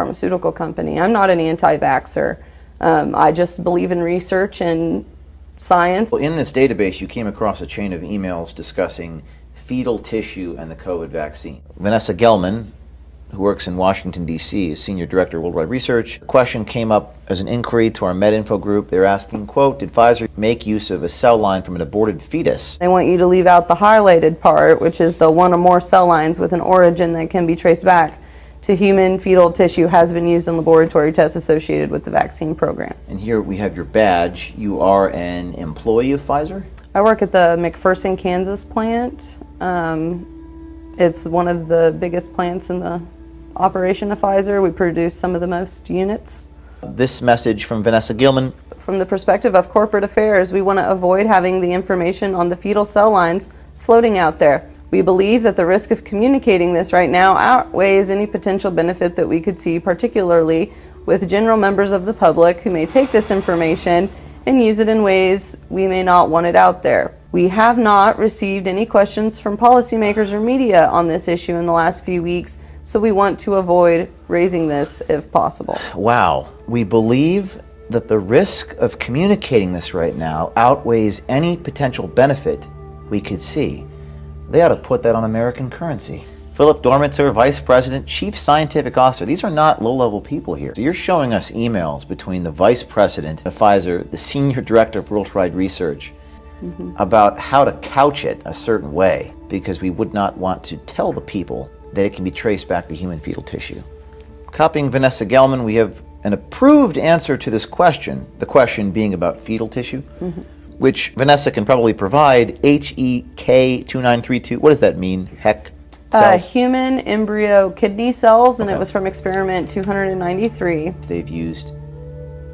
Pharmaceutical company. I'm not an anti-vaxxer. I just believe in research and science. Well, in this database, you came across a chain of emails discussing fetal tissue and the COVID vaccine. Vanessa Gelman, who works in Washington, D.C., is Senior Director of Worldwide Research. The question came up as an inquiry to our MedInfo group. They're asking, quote, did Pfizer make use of a cell line from an aborted fetus? They want you to leave out the highlighted part, which is the one or more cell lines with an origin that can be traced back to human fetal tissue has been used in laboratory tests associated with the vaccine program. And here we have your badge. You are an employee of Pfizer? I work at the McPherson, Kansas plant. It's one of the biggest plants in the operation of Pfizer. We produce some of the most units. This message from Vanessa Gelman. From the perspective of corporate affairs, we want to avoid having the information on the fetal cell lines floating out there. We believe that the risk of communicating this right now outweighs any potential benefit that we could see, particularly with general members of the public who may take this information and use it in ways we may not want it out there. We have not received any questions from policymakers or media on this issue in the last few weeks, so we want to avoid raising this if possible. Wow. We believe that the risk of communicating this right now outweighs any potential benefit we could see. They ought to put that on American currency. Philip Dormitzer, Vice President, Chief Scientific Officer. These are not low-level people here. So you're showing us emails between the Vice President of Pfizer, the Senior Director of Worldwide Research, about how to couch it a certain way because we would not want to tell the people that it can be traced back to human fetal tissue. Copying Vanessa Gelman, we have an approved answer to this question, the question being about fetal tissue, which Vanessa can probably provide, HEK2932. What does that mean, HEK cells? Human embryo kidney cells, and it was from experiment 293. They've used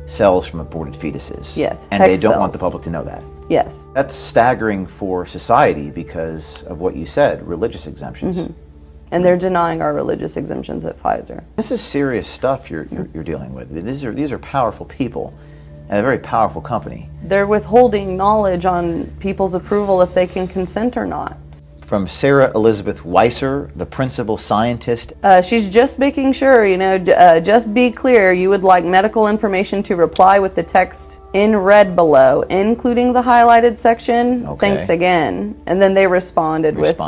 cells from aborted fetuses. Yes, and HEK they don't cells. want the public to know that. Yes. That's staggering for society because of what you said, religious exemptions. And they're denying our religious exemptions at Pfizer. This is serious stuff you're dealing with. These are powerful people and a very powerful company. They're withholding knowledge on people's approval if they can consent or not. From Sarah Elizabeth Weiser, the principal scientist. She's just making sure, just be clear, you would like medical information to reply with the text in red below, including the highlighted section. Okay. Thanks again. And then they responded with,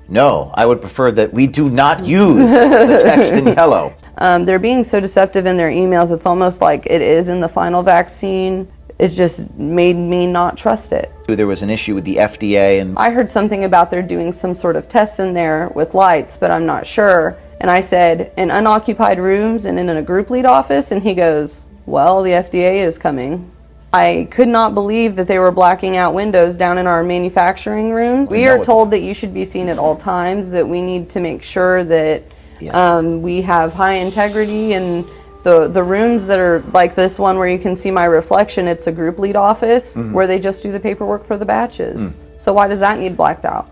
no, I would prefer that we do not use the text in yellow. They're being so deceptive in their emails, it's almost like it is in the final vaccine. It just made me not trust it. There was an issue with the FDA, and I heard something about they're doing some sort of tests in there with lights, but I'm not sure. And I said, in unoccupied rooms and in a group lead office? And he goes, well, the FDA is coming. I could not believe that they were blacking out windows down in our manufacturing rooms. We are told that you should be seen at all times, that we need to make sure that we have high integrity, and the rooms that are like this one where you can see my reflection, it's a group lead office where they just do the paperwork for the batches. So why does that need blacked out?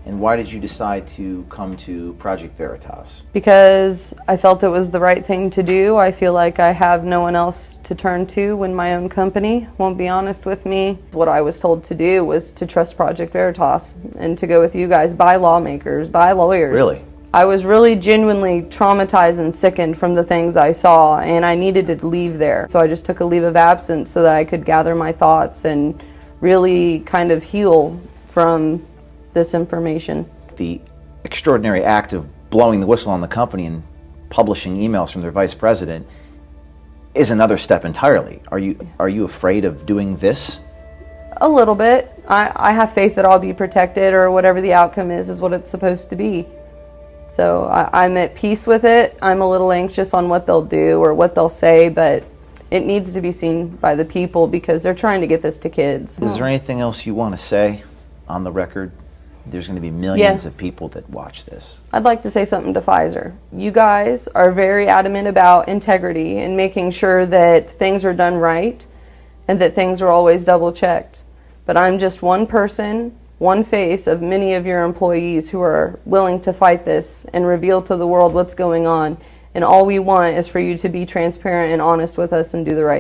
And why did you decide to come to Project Veritas? Because I felt it was the right thing to do. I feel like I have no one else to turn to when my own company won't be honest with me. What I was told to do was to trust Project Veritas and to go with you guys, by lawmakers, by lawyers. Really? I was really genuinely traumatized and sickened from the things I saw, and I needed to leave there. So I just took a leave of absence so that I could gather my thoughts and really kind of heal from this information. The extraordinary act of blowing the whistle on the company and publishing emails from their vice president is another step entirely. Are you afraid of doing this? A little bit. I have faith that I'll be protected, or whatever the outcome is what it's supposed to be. So I'm at peace with it. I'm a little anxious on what they'll do or what they'll say, but it needs to be seen by the people because they're trying to get this to kids. Is there anything else you want to say on the record? There's going to be millions of people that watch this. I'd like to say something to Pfizer. You guys are very adamant about integrity and making sure that things are done right and that things are always double checked. But I'm just one person, one face of many of your employees who are willing to fight this and reveal to the world what's going on. And all we want is for you to be transparent and honest with us and do the right